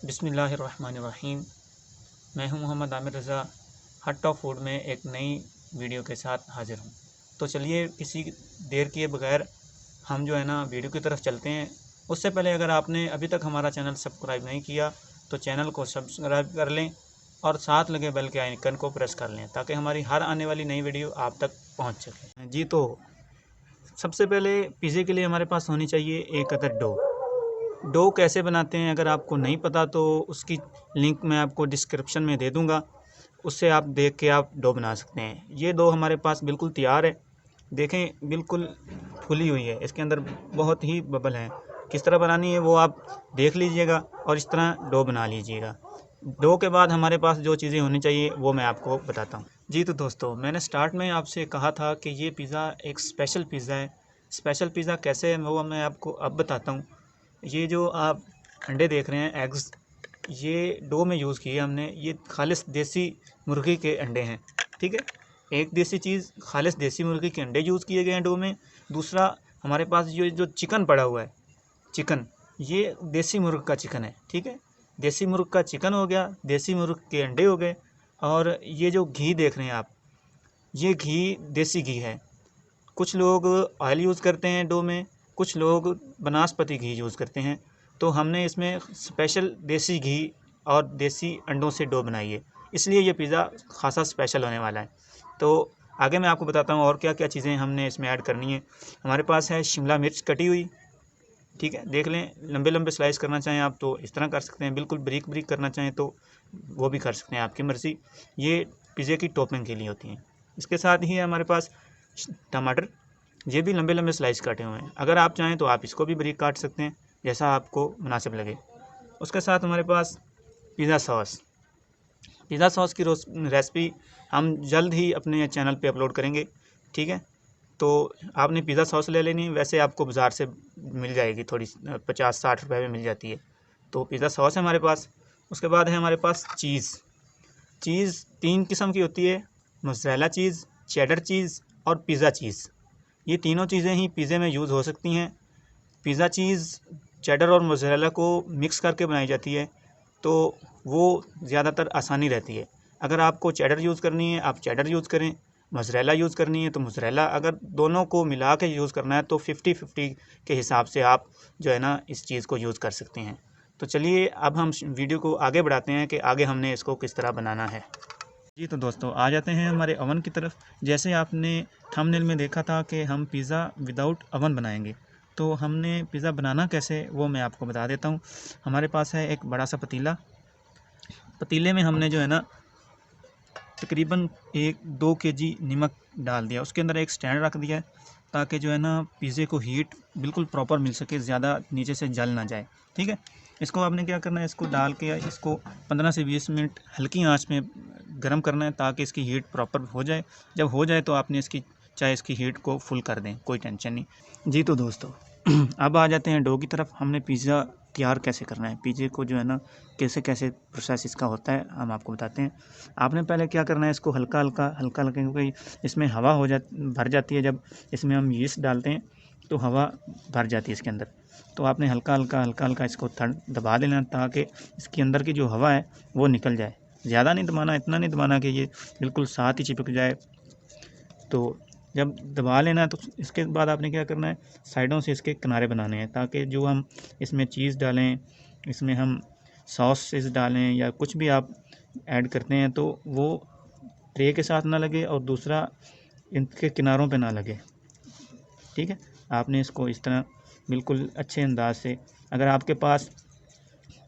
बिस्मिल्लाहिर्रहमानिर्रहीम। मैं हूं मोहम्मद आमिर रज़ा, हट टॉप फूड में एक नई वीडियो के साथ हाज़िर हूं। तो चलिए किसी देर किए बगैर हम जो है ना वीडियो की तरफ चलते हैं। उससे पहले अगर आपने अभी तक हमारा चैनल सब्सक्राइब नहीं किया तो चैनल को सब्सक्राइब कर लें और साथ लगे बेल के आइकन को प्रेस कर लें ताकि हमारी हर आने वाली नई वीडियो आप तक पहुँच सके। जी, तो सबसे पहले पिज़्ज़े के लिए हमारे पास होनी चाहिए एक अदद डो कैसे बनाते हैं अगर आपको नहीं पता तो उसकी लिंक मैं आपको डिस्क्रिप्शन में दे दूंगा, उससे आप देख के आप डो बना सकते हैं। ये डो हमारे पास बिल्कुल तैयार है, देखें बिल्कुल फुली हुई है, इसके अंदर बहुत ही बबल हैं। किस तरह बनानी है वो आप देख लीजिएगा और इस तरह डो बना लीजिएगा। डो के बाद हमारे पास जो चीज़ें होनी चाहिए वो मैं आपको बताता हूँ। जी, तो दोस्तों मैंने स्टार्ट में आपसे कहा था कि ये पिज़्ज़ा एक स्पेशल पिज़्ज़ा है। स्पेशल पिज़्ज़ा कैसे है वो मैं आपको अब बताता हूँ। ये जो आप अंडे देख रहे हैं, एग्स, ये डो में यूज़ किए हमने। ये खालिस देसी मुर्गी के अंडे हैं, ठीक है। एक देसी चीज़, खालिस देसी मुर्गी के अंडे यूज़ किए गए हैं डो में। दूसरा हमारे पास ये जो चिकन पड़ा हुआ है, चिकन, ये देसी मुर्ग का चिकन है, ठीक है। देसी मुर्ग का चिकन हो गया, देसी मुर्ग के अंडे हो गए। और ये जो घी देख रहे हैं आप, ये घी देसी घी है। कुछ लोग ऑयल यूज़ करते हैं डो में, कुछ लोग वनस्पति घी यूज़ करते हैं। तो हमने इसमें स्पेशल देसी घी और देसी अंडों से डो बनाई है, इसलिए ये पिज़्ज़ा खासा स्पेशल होने वाला है। तो आगे मैं आपको बताता हूँ और क्या क्या चीज़ें हमने इसमें ऐड करनी है। हमारे पास है शिमला मिर्च कटी हुई, ठीक है, देख लें। लंबे लंबे स्लाइस करना चाहें आप तो इस तरह कर सकते हैं, बिल्कुल ब्रीक ब्रीक करना चाहें तो वो भी कर सकते हैं, आपकी मर्ज़ी। ये पिज़्ज़े की टॉपिंग के लिए होती हैं। इसके साथ ही हमारे पास टमाटर, ये भी लंबे लंबे स्लाइस काटे हुए हैं। अगर आप चाहें तो आप इसको भी बारीक काट सकते हैं, जैसा आपको मुनासिब लगे। उसके साथ हमारे पास पिज़्ज़ा सॉस। पिज़्ज़ा सॉस की रेसिपी हम जल्द ही अपने चैनल पे अपलोड करेंगे, ठीक है। तो आपने पिज़्ज़ा सॉस ले लेनी है, वैसे आपको बाज़ार से मिल जाएगी, थोड़ी 50-60 रुपये में मिल जाती है। तो पिज़्ज़ा सॉस है हमारे पास। उसके बाद है हमारे पास चीज़। चीज़ 3 किस्म की होती है, मोज़रेला चीज़, चेडर चीज़ और पिज़्ज़ा चीज़। ये तीनों चीज़ें ही पिज़्ज़े में यूज़ हो सकती हैं। पिज़्ज़ा चीज़ चेडर और मोज़रेला को मिक्स करके बनाई जाती है, तो वो ज़्यादातर आसानी रहती है। अगर आपको चेडर यूज़ करनी है आप चेडर यूज़ करें, मोज़रेला यूज़ करनी है तो मोज़रेला। अगर दोनों को मिला के यूज़ करना है तो 50-50 के हिसाब से आप जो है ना इस चीज़ को यूज़ कर सकते हैं। तो चलिए अब हम वीडियो को आगे बढ़ाते हैं कि आगे हमने इसको किस तरह बनाना है। जी, तो दोस्तों आ जाते हैं हमारे ओवन की तरफ। जैसे आपने थंबनेल में देखा था कि हम पिज़्ज़ा विदाउट ओवन बनाएंगे, तो हमने पिज़्ज़ा बनाना कैसे वो मैं आपको बता देता हूँ। हमारे पास है एक बड़ा सा पतीला। पतीले में हमने जो है ना तकरीबन 1-2 केजी नमक डाल दिया। उसके अंदर एक स्टैंड रख दिया है ताकि जो है ना पिज़्ज़े को हीट बिल्कुल प्रॉपर मिल सके, ज़्यादा नीचे से जल ना जाए, ठीक है। इसको आपने क्या करना है, इसको डाल के इसको 15 से 20 मिनट हल्की आंच में गर्म करना है ताकि इसकी हीट प्रॉपर हो जाए। जब हो जाए तो आपने इसकी हीट को फुल कर दें, कोई टेंशन नहीं। जी, तो दोस्तों अब आ जाते हैं डो की तरफ। हमने पिज़्ज़ा तैयार कैसे करना है, पिज़्ज़े को जो है ना कैसे कैसे प्रोसेस इसका होता है हम आपको बताते हैं। आपने पहले क्या करना है, इसको हल्का हल्का क्योंकि इसमें हवा भर जाती है। जब इसमें हम यीस्ट डालते हैं तो हवा भर जाती है इसके अंदर। तो आपने हल्का हल्का इसको दबा देना ताकि इसके अंदर की जो हवा है वो निकल जाए। ज़्यादा नहीं दबाना, इतना नहीं दबाना कि ये बिल्कुल साथ ही चिपक जाए। तो जब दबा लेना तो इसके बाद आपने क्या करना है, साइडों से इसके किनारे बनाने हैं ताकि जो हम इसमें चीज़ डालें, इसमें हम सॉसेस डालें या कुछ भी आप ऐड करते हैं तो वो ट्रे के साथ ना लगे और दूसरा इनके किनारों पे ना लगे, ठीक है। आपने इसको इस तरह बिल्कुल अच्छे अंदाज से, अगर आपके पास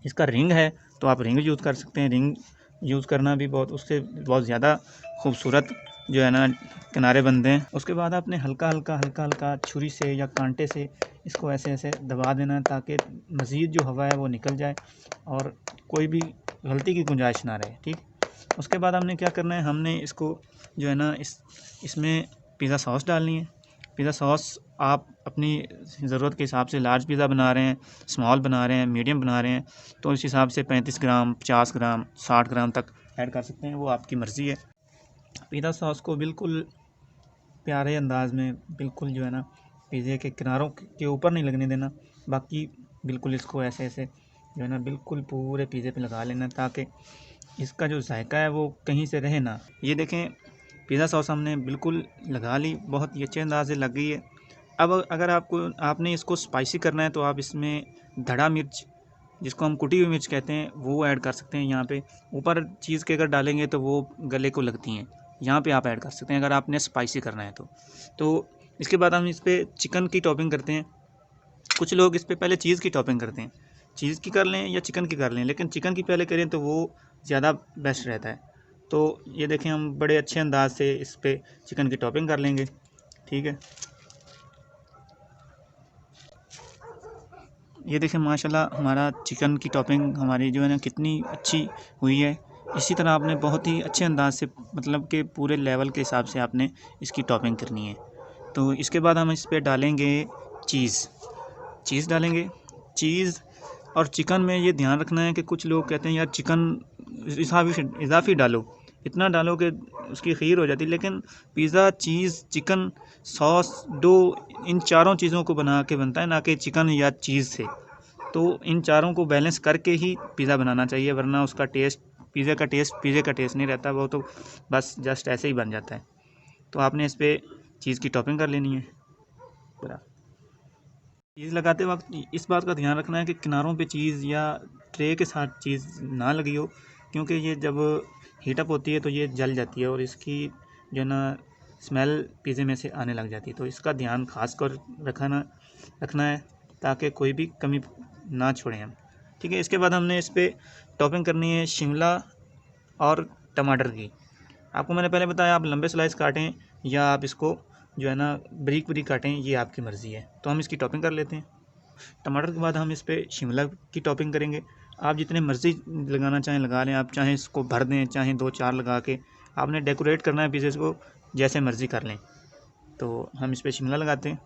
इसका रिंग है तो आप रिंग यूज़ कर सकते हैं। रिंग यूज़ करना भी उससे बहुत ज़्यादा खूबसूरत जो है ना किनारे बनते हैं। उसके बाद आपने हल्का हल्का छुरी से या कांटे से इसको ऐसे ऐसे दबा देना ताकि मज़ीद जो हवा है वो निकल जाए और कोई भी गलती की गुंजाइश ना रहे, ठीक। उसके बाद हमने क्या करना है, हमने इसको जो है ना इसमें पिज़्ज़ा सॉस डालनी है। पिज़्ज़ा सॉस आप अपनी ज़रूरत के हिसाब से, लार्ज पिज़्ज़ा बना रहे हैं, स्मॉल बना रहे हैं, मीडियम बना रहे हैं तो इस हिसाब से 35 ग्राम, 50 ग्राम, 60 ग्राम तक ऐड कर सकते हैं, वो आपकी मर्ज़ी है। पिज़्ज़ा सॉस को बिल्कुल प्यारे अंदाज में बिल्कुल जो है ना पिज़्ज़े के किनारों के ऊपर नहीं लगने देना, बाकी बिल्कुल इसको ऐसे ऐसे जो है ना बिल्कुल पूरे पिज़्ज़े पे लगा लेना, ताकि इसका जो जायका है वो कहीं से रहे ना। ये देखें पिज़्ज़ा सॉस हमने बिल्कुल लगा ली, बहुत ही अच्छे अंदाज से लग गई है। अब अगर आपने इसको स्पाइसी करना है तो आप इसमें धड़ा मिर्च, जिसको हम कुटी हुई मिर्च कहते हैं, वो ऐड कर सकते हैं। यहाँ पे ऊपर चीज़ के अगर डालेंगे तो वो गले को लगती हैं, यहाँ पे आप ऐड कर सकते हैं अगर आपने स्पाइसी करना है तो इसके बाद हम इस पर चिकन की टॉपिंग करते हैं। कुछ लोग इस पर पहले चीज़ की टॉपिंग करते हैं, चीज़ की कर लें या चिकन की कर लें, लेकिन चिकन की पहले करें तो वो ज़्यादा बेस्ट रहता है। तो ये देखें हम बड़े अच्छे अंदाज से इस पर चिकन की टॉपिंग कर लेंगे। ठीक है, ये देखें माशाल्लाह हमारा चिकन की टॉपिंग हमारी जो है ना कितनी अच्छी हुई है। इसी तरह आपने बहुत ही अच्छे अंदाज से, मतलब कि पूरे लेवल के हिसाब से आपने इसकी टॉपिंग करनी है। तो इसके बाद हम इस पर डालेंगे चीज़ डालेंगे। चीज़ और चिकन में ये ध्यान रखना है कि कुछ लोग कहते हैं यार चिकन इजाफी डालो, इतना डालो कि उसकी खीर हो जाती है, लेकिन पिज़्ज़ा चीज़, चिकन, सॉस, डो, इन चारों चीज़ों को बना के बनता है, ना कि चिकन या चीज़ से। तो इन चारों को बैलेंस करके ही पिज़्ज़ा बनाना चाहिए, वरना उसका टेस्ट पिज़्ज़ा का टेस्ट नहीं रहता, वो तो बस जस्ट ऐसे ही बन जाता है। तो आपने इस पर चीज़ की टॉपिंग कर लेनी है। चीज़ लगाते वक्त इस बात का ध्यान रखना है कि किनारों पे चीज़ या ट्रे के साथ चीज़ ना लगी हो, क्योंकि ये जब हीटअप होती है तो ये जल जाती है और इसकी जो ना स्मेल पिज़्ज़े में से आने लग जाती है। तो इसका ध्यान खास कर रखना है ताकि कोई भी कमी ना छोड़ें हम। ठीक है, इसके बाद हमने इस पर टॉपिंग करनी है शिमला और टमाटर की। आपको मैंने पहले बताया आप लंबे स्लाइस काटें या आप इसको जो है ना बारीक काटें, ये आपकी मर्ज़ी है। तो हम इसकी टॉपिंग कर लेते हैं। टमाटर के बाद हम इस पर शिमला की टॉपिंग करेंगे। आप जितने मर्ज़ी लगाना चाहें लगा लें, आप चाहें इसको भर दें, चाहें 2-4 लगा के आपने डेकोरेट करना है पीसेस को, जैसे मर्ज़ी कर लें। तो हम इस पर शिमला लगाते हैं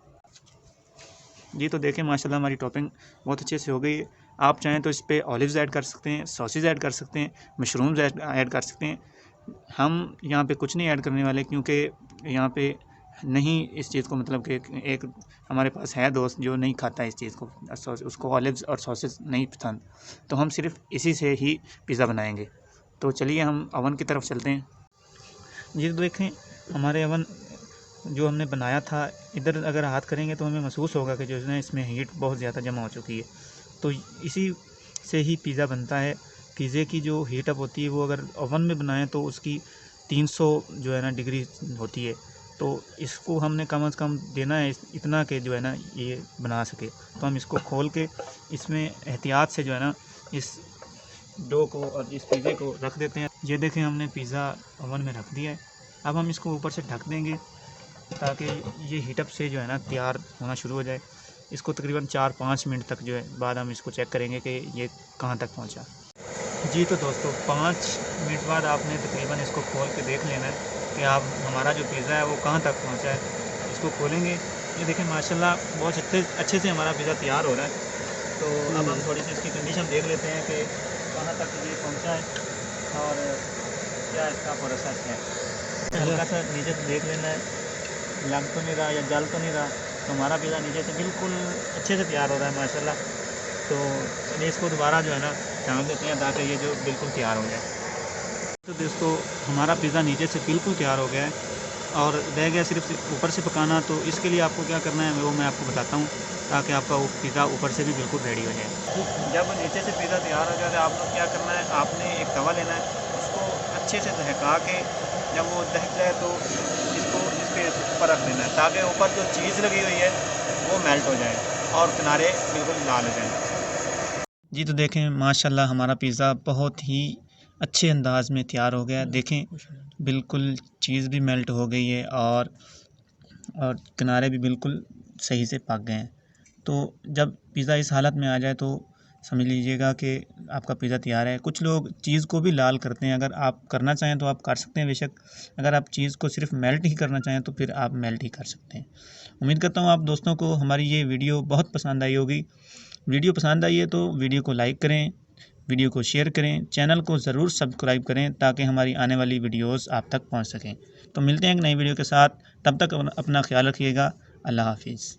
जी। तो देखें माशाल्लाह हमारी टॉपिंग बहुत अच्छे से हो गई है। आप चाहें तो इस पर ऑलिव्स ऐड कर सकते हैं, सॉसेज ऐड कर सकते हैं, मशरूम्स ऐड कर सकते हैं। हम यहाँ पे कुछ नहीं ऐड करने वाले, क्योंकि यहाँ पे नहीं इस चीज़ को, मतलब कि एक हमारे पास है दोस्त जो नहीं खाता है इस चीज़ को, उसको ऑलिव्स और सॉसेज नहीं पसंद, तो हम सिर्फ इसी से ही पिज़्ज़ा बनाएंगे। तो चलिए हम अवन की तरफ चलते हैं। ये देखें हमारे अवन जो हमने बनाया था, इधर अगर हाथ करेंगे तो हमें महसूस होगा कि जो है ना इसमें हीट बहुत ज़्यादा जमा हो चुकी है। तो इसी से ही पिज़्ज़ा बनता है। पिज़्ज़े की जो हीट अप होती है वो अगर ओवन में बनाएं तो उसकी 300 जो है ना डिग्री होती है। तो इसको हमने कम से कम देना है इतना कि जो है ना ये बना सके। तो हम इसको खोल के इसमें एहतियात से जो है ना इस डो को और इस पिज़्ज़े को रख देते हैं। ये देखें हमने पिज़्ज़ा ओवन में रख दिया है। अब हम इसको ऊपर से ढक देंगे ताकि ये हीटअप से जो है ना तैयार होना शुरू हो जाए। इसको तकरीबन 4-5 मिनट तक जो है बाद हम इसको चेक करेंगे कि ये कहाँ तक पहुँचा जी। तो दोस्तों 5 मिनट बाद आपने तकरीबन इसको खोल के देख लेना है कि आप हमारा जो पिज़्ज़ा है वो कहाँ तक पहुँचा है। इसको खोलेंगे, ये देखें माशाल्लाह बहुत अच्छे से हमारा पिज़्ज़ा तैयार हो रहा है। तो अब हम थोड़ी सी इसकी कंडीशन देख लेते हैं कि कहाँ तक ये पहुँचा है और क्या इसका प्रोसेस है। हल्का सा नीचे से देख लेना है, लग तो नहीं रहा या जल तो नहीं रहा। तो हमारा पिज़्ज़ा नीचे से बिल्कुल अच्छे से तैयार हो रहा है माशाल्लाह। तो चलिए इसको दोबारा जो है ना ढाँप देते हैं ताकि ये जो बिल्कुल तैयार हो जाए। तो दोस्तों हमारा पिज़्ज़ा नीचे से बिल्कुल तैयार हो गया है और रह गया सिर्फ ऊपर से पकाना। तो इसके लिए आपको क्या करना है वो मैं आपको बताता हूँ, ताकि आपका वो पिज़्ज़ा ऊपर से भी बिल्कुल रेडी हो जाए। जब नीचे से पिज़्ज़ा तैयार हो जाए तो आपको क्या करना है, आपने एक तवा लेना है, उसको अच्छे से दहका के जब वो दहक जाए तो इसको इसके ऊपर रख देना है, ताकि ऊपर जो चीज़ लगी हुई है वो मेल्ट हो जाए और किनारे बिल्कुल लाल हो जाए जी। तो देखें माशाल्लाह हमारा पिज़्ज़ा बहुत ही अच्छे अंदाज़ में तैयार हो गया। देखें बिल्कुल चीज़ भी मेल्ट हो गई है और किनारे भी बिल्कुल सही से पक गए हैं। तो जब पिज़्ज़ा इस हालत में आ जाए तो समझ लीजिएगा कि आपका पिज़्ज़ा तैयार है। कुछ लोग चीज़ को भी लाल करते हैं, अगर आप करना चाहें तो आप कर सकते हैं बेशक। अगर आप चीज़ को सिर्फ मेल्ट ही करना चाहें तो फिर आप मेल्ट ही कर सकते हैं। उम्मीद करता हूँ आप दोस्तों को हमारी ये वीडियो बहुत पसंद आई होगी। वीडियो पसंद आई है तो वीडियो को लाइक करें, वीडियो को शेयर करें, चैनल को ज़रूर सब्सक्राइब करें ताकि हमारी आने वाली वीडियोस आप तक पहुंच सकें। तो मिलते हैं एक नई वीडियो के साथ, तब तक अपना ख्याल रखिएगा। अल्लाह हाफिज़।